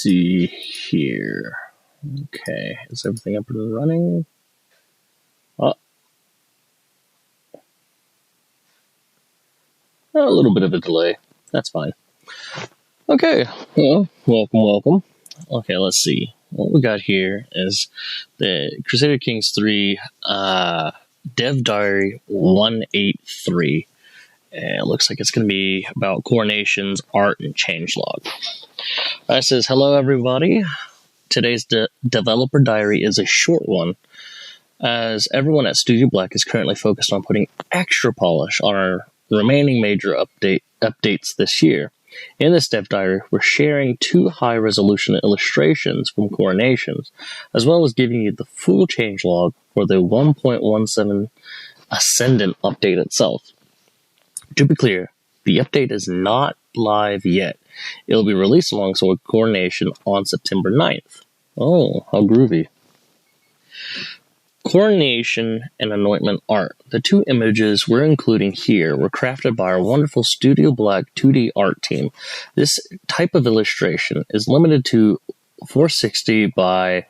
see here. Okay, is everything up and running? Oh. A little bit of a delay. That's fine. Okay, well, welcome. Okay, let's see. What we got here is the Crusader Kings 3 Dev Diary 183. And it looks like it's going to be about coronations, art, and changelog. It says, hello, everybody. Today's developer diary is a short one, as everyone at Studio Black is currently focused on putting extra polish on our remaining major updates this year. In this dev diary, we're sharing 2 high-resolution illustrations from coronations, as well as giving you the full changelog for the 1.17 Ascendant update itself. To be clear, the update is not live yet. It'll be released alongside Coronation on September 9th. Oh, how groovy. Coronation and Anointment art. The 2 images we're including here were crafted by our wonderful Studio Black 2D art team. This type of illustration is limited to 460 by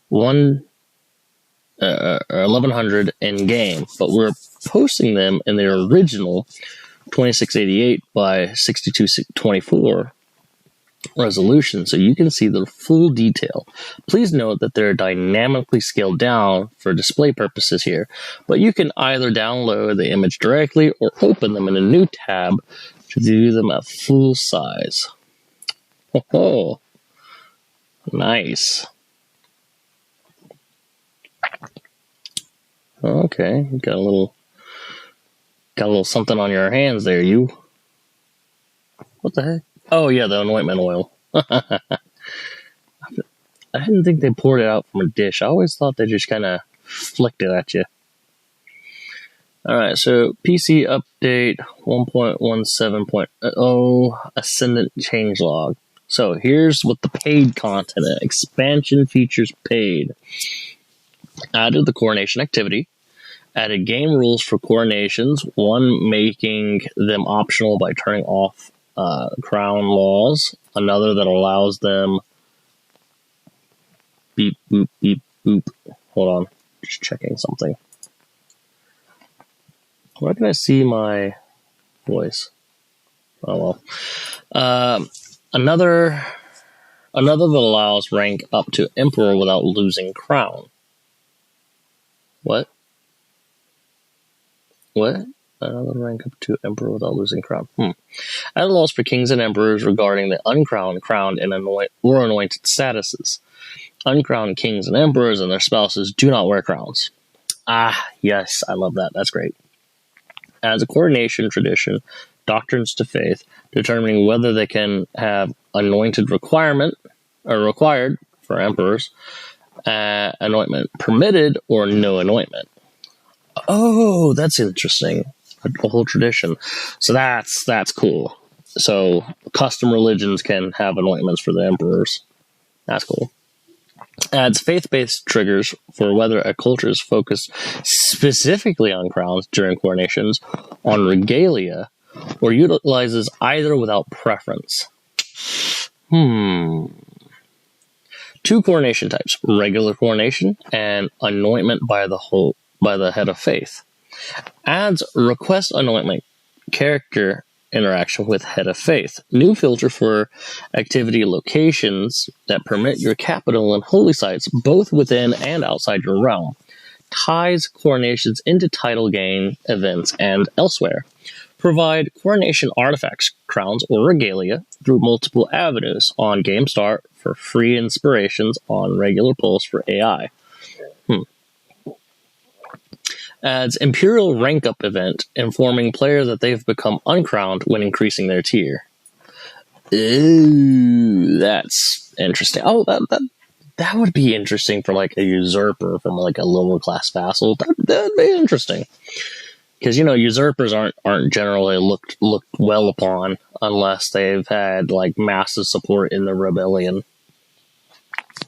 1100 in game, but we're posting them in their original 2688 by 6224 resolution, so you can see the full detail. Please note that they're dynamically scaled down for display purposes here, but you can either download the image directly or open them in a new tab to view them at full size. Oh, nice. Okay, you got a little something on your hands there, you. What the heck? Oh, yeah, the anointment oil. I didn't think they poured it out from a dish. I always thought they just kind of flicked it at you. Alright, so PC update 1.17.0 Ascendant changelog. So here's what the paid content is. Expansion features paid. Added the coronation activity. Added game rules for coronations, one making them optional by turning off crown laws, another that allows them beep, boop, beep, boop. Hold on, just checking something. Where can I see my voice? Oh well. Another that allows rank up to Emperor without losing crown. What? Another rank up to Emperor without losing crown. Added laws for kings and emperors regarding the uncrowned, crowned, and anointed statuses. Uncrowned kings and emperors and their spouses do not wear crowns. Ah, yes, I love that. That's great. Adds a coronation tradition, doctrines to faith, determining whether they can have anointed required for emperors, anointment permitted, or no anointment. Oh, that's interesting. A whole tradition. So that's cool. So custom religions can have anointments for the emperors. That's cool. Adds faith-based triggers for whether a culture is focused specifically on crowns during coronations, on regalia, or utilizes either without preference. 2 coronation types: regular coronation and anointment by the head of faith. Adds request anointment character interaction with head of faith. New filter for activity locations that permit your capital and holy sites both within and outside your realm. Ties coronations into title gain events and elsewhere. Provide coronation artifacts, crowns, or regalia through multiple avenues on game start for free inspirations, on regular pulse for AI. Adds Imperial rank up event, informing player that they've become uncrowned when increasing their tier. Ooh, that's interesting. Oh, that would be interesting for like a usurper from like a lower class vassal. That'd be interesting. Because usurpers aren't generally looked well upon unless they've had like massive support in the rebellion.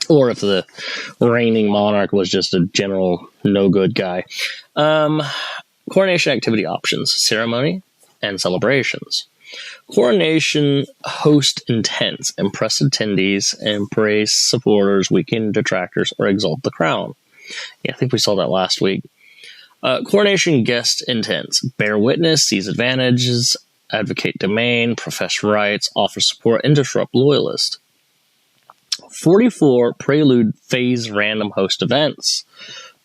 Or if the reigning monarch was just a general no-good guy. Coronation activity options, ceremony, and celebrations. Coronation host intents, impress attendees, embrace supporters, weaken detractors, or exalt the crown. Yeah, I think we saw that last week. Coronation guest intents, bear witness, seize advantages, advocate domain, profess rights, offer support, and disrupt loyalists. 44 prelude phase random host events,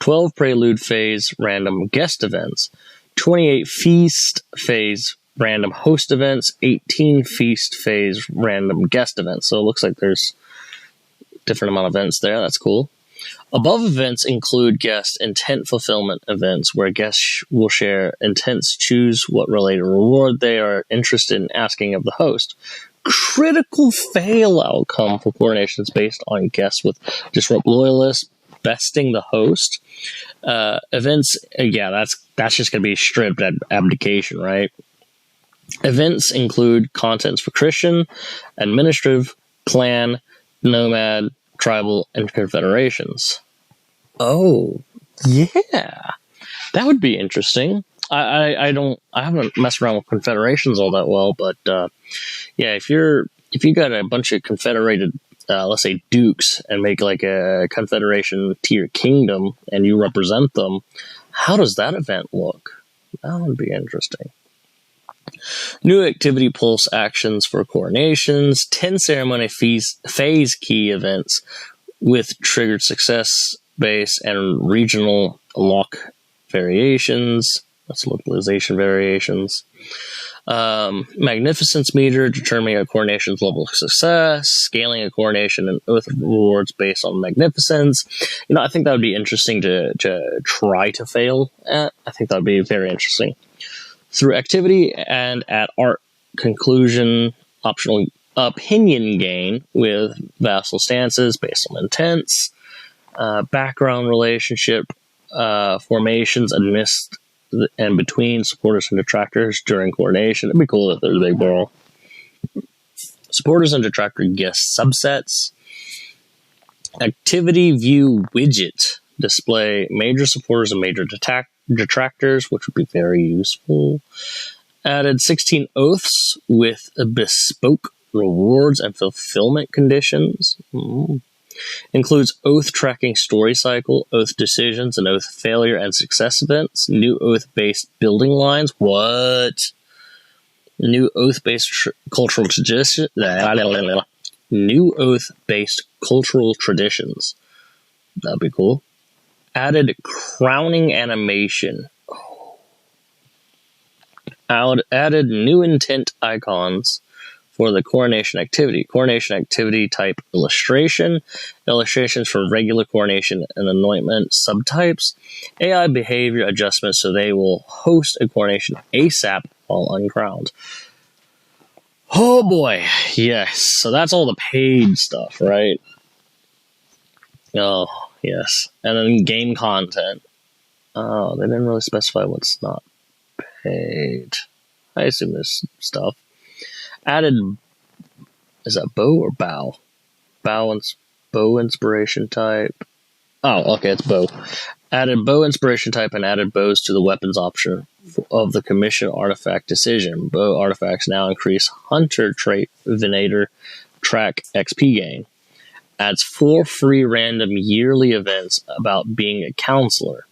12 prelude phase random guest events, 28 feast phase random host events, 18 feast phase random guest events. So it looks like there's different amount of events there. That's cool. Above events include guest intent fulfillment events, where guests will share intents, choose what related reward they are interested in asking of the host. Critical fail outcome for coronations based on guests with disrupt loyalists, besting the host. Events, yeah, that's just going to be stripped abdication, right? Events include contents for Christian, administrative, clan, nomad, tribal, and confederations. Oh, yeah. That would be interesting. I haven't messed around with confederations all that well, but yeah, if you got a bunch of confederated, let's say dukes, and make like a confederation to your kingdom, and you represent them, how does that event look? That would be interesting. New activity pulse actions for coronations, 10 ceremony phase key events with triggered success base and regional lock variations. That's localization variations. Magnificence meter, determining a coronation's level of success, scaling a coronation and oath rewards based on magnificence. I think that would be interesting to try to fail at. I think that would be very interesting. Through activity and at art conclusion, optional opinion gain with vassal stances based on intents, background relationship formations amidst and between supporters and detractors during coronation. It'd be cool if there's a big brawl. Supporters and detractor guest subsets. Activity view widget display major supporters and major detractors, which would be very useful. Added 16 oaths with bespoke rewards and fulfillment conditions. Includes oath tracking story cycle, oath decisions, and oath failure and success events. New oath-based building lines. What? New oath-based cultural tradition. New oath-based cultural traditions. That'd be cool. Added crowning animation. Added new intent icons for the coronation activity. Coronation activity type illustration. Illustrations for regular coronation and anointment subtypes. AI behavior adjustments so they will host a coronation ASAP while uncrowned. Oh boy. Yes. So that's all the paid stuff, right? Oh, yes. And then game content. Oh, they didn't really specify what's not paid. I assume there's stuff. Added, is that bow or bow? Bow inspiration type. Oh, okay, it's bow. Added bow inspiration type and added bows to the weapons option of the commission artifact decision. Bow artifacts now increase hunter trait venator track XP gain. Adds 4 free random yearly events about being a counselor.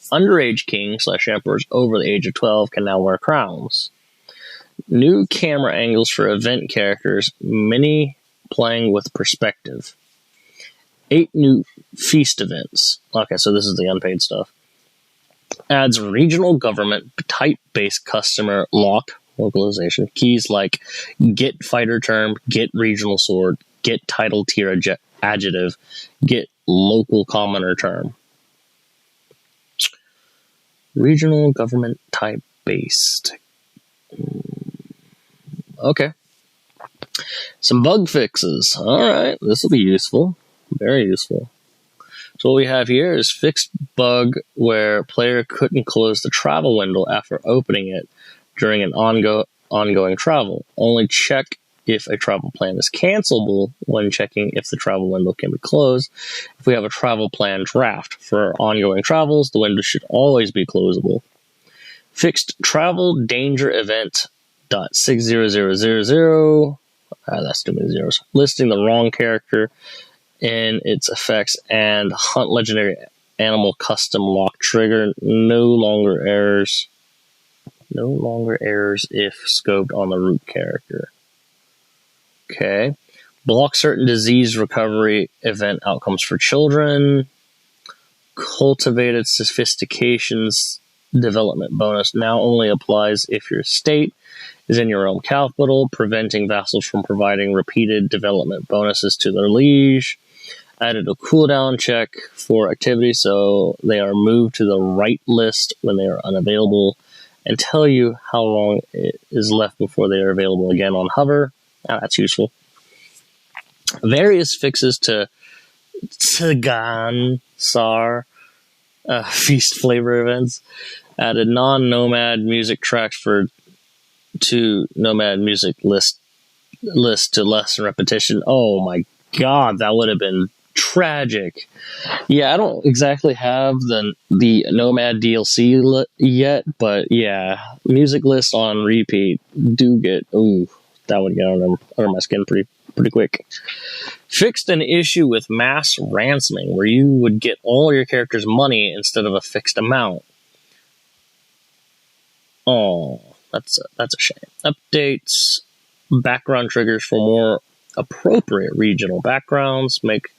Underage kings/emperors over the age of 12 can now wear crowns. New camera angles for event characters, mini playing with perspective. 8 new feast events. Okay, so this is the unpaid stuff. Adds regional government type-based customer lock localization. Keys like get fighter term, get regional sword, get title tier adjective, get local commoner term. Regional government type based. Okay. Some bug fixes. Alright, this will be useful. Very useful. So what we have here is fixed bug where player couldn't close the travel window after opening it during an ongoing travel. Only check if a travel plan is cancelable when checking if the travel window can be closed. If we have a travel plan draft for ongoing travels, the window should always be closable. Fixed travel danger event .60000. That's too many zeros. Listing the wrong character in its effects and hunt legendary animal custom lock trigger. No longer errors if scoped on the root character. Okay. Block certain disease recovery event outcomes for children. Cultivated sophistications development bonus now only applies if your state is in your own capital, preventing vassals from providing repeated development bonuses to their liege. Added a cooldown check for activity, so they are moved to the right list when they are unavailable, and tell you how long it is left before they are available again on hover. That's useful. Various fixes to Tsagan Sar feast flavor events. Added non-nomad music tracks to nomad music list to lessen repetition. Oh my god, that would have been tragic. Yeah, I don't exactly have the Nomad DLC yet, but yeah, music lists on repeat do get, that would get under my skin pretty quick. Fixed an issue with mass ransoming, where you would get all your character's money instead of a fixed amount. Oh, that's a shame. Updates, background triggers for more appropriate regional backgrounds, make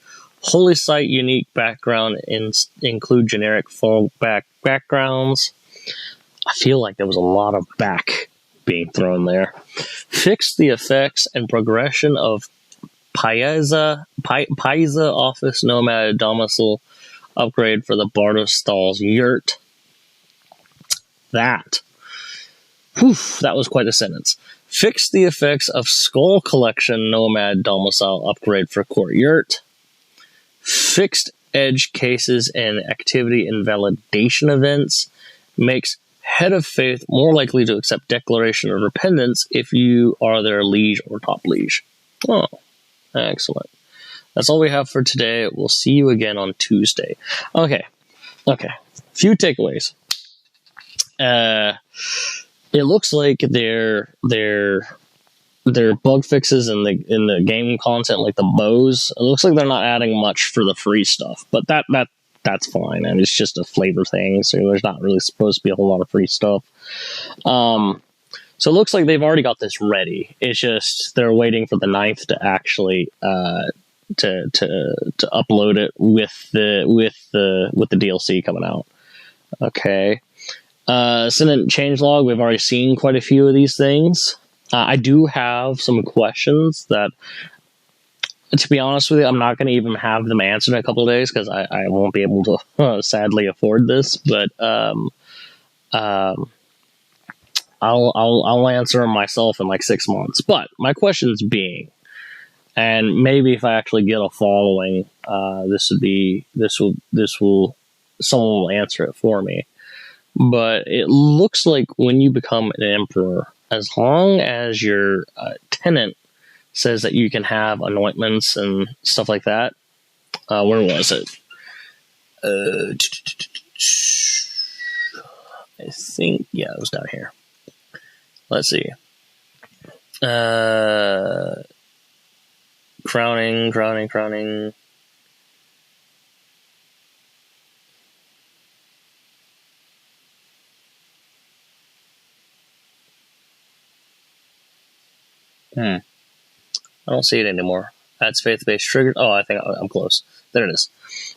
Holy Site unique background, include generic fallback backgrounds. I feel like there was a lot of back being thrown there. Fix the effects and progression of Paisa Office Nomad Domicile upgrade for the Bardos Stalls Yurt. That was quite a sentence. Fix the effects of Skull Collection Nomad Domicile upgrade for Court Yurt. Fixed edge cases and activity invalidation events. Makes Head of Faith more likely to accept declaration of repentance if you are their liege or top liege. Oh, excellent. That's all we have for today. We'll see you again on Tuesday. Okay. Few takeaways. It looks like their bug fixes in the game content, like the bows, it looks like they're not adding much for the free stuff, but that's fine, and it's just a flavor thing, so there's not really supposed to be a whole lot of free stuff. So it looks like they've already got this ready. It's just they're waiting for the 9th to actually to upload it with the DLC coming out. Okay. Incident changelog, we've already seen quite a few of these things. I do have some questions that, to be honest with you, I'm not going to even have them answered in a couple of days because I won't be able to sadly afford this. But I'll answer them myself in like 6 months. But my questions being, and maybe if I actually get a following, someone will answer it for me. But it looks like when you become an emperor, as long as your tenant says that you can have anointments and stuff like that. Where was it? I think, yeah, it was down here. Let's see. Crowning. I don't see it anymore. Adds faith-based triggers. Oh, I think I'm close. There it is.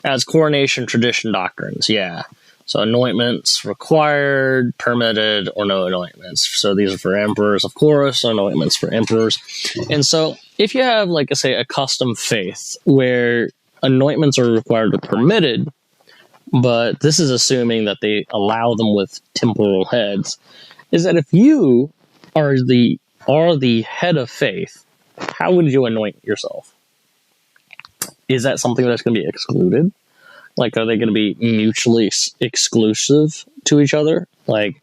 Adds coronation tradition doctrines. Yeah. So anointments required, permitted, or no anointments. So these are for emperors, of course, anointments for emperors. And so if you have, like, say, a custom faith where anointments are required or permitted, but this is assuming that they allow them with temporal heads, is that if you are the head of faith, how would you anoint yourself? Is that something that's going to be excluded? Like, are they going to be mutually exclusive to each other? Like,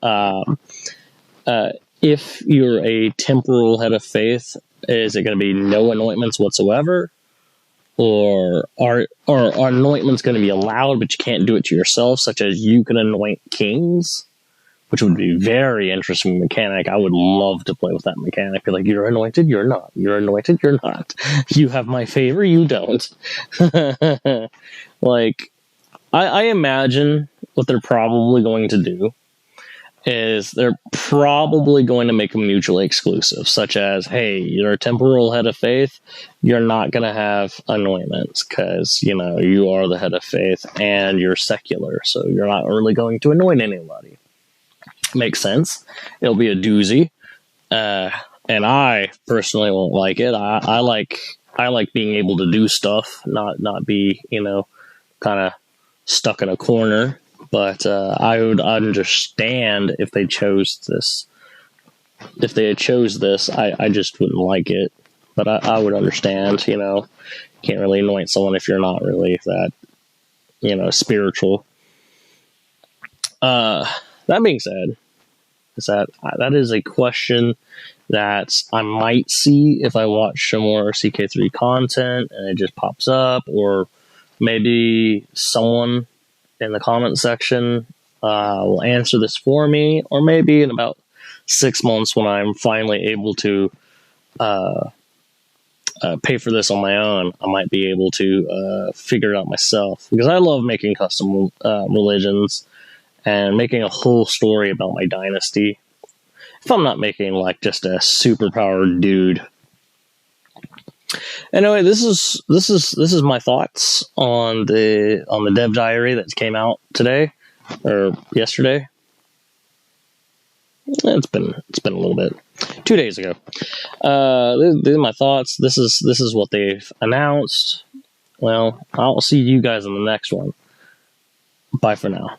if you're a temporal head of faith, is it going to be no anointments whatsoever? Or are anointments going to be allowed, but you can't do it to yourself, such as you can anoint kings? which would be very interesting mechanic. I would love to play with that mechanic. Be like, you're anointed, you're not. You're anointed, you're not. You have my favor, you don't. Like, I imagine what they're probably going to do is they're probably going to make them mutually exclusive, such as, hey, you're a temporal head of faith, you're not going to have anointments because, you know, you are the head of faith and you're secular, so you're not really going to anoint anybody. Makes sense. It'll be a doozy. And I personally won't like it. I like being able to do stuff, not be, you know, kind of stuck in a corner. But I would understand if they chose this. If they had chose this, I just wouldn't like it. But I would understand, you know, can't really anoint someone if you're not really that, you know, spiritual. That being said, that is a question that I might see if I watch some more CK3 content and it just pops up, or maybe someone in the comment section will answer this for me, or maybe in about 6 months when I'm finally able to pay for this on my own, I might be able to figure it out myself, because I love making custom religions and making a whole story about my dynasty. If I'm not making like just a superpowered dude. Anyway, this is my thoughts on the dev diary that came out today or yesterday. It's been a little bit. 2 days ago. These are my thoughts. This is what they've announced. Well, I'll see you guys in the next one. Bye for now.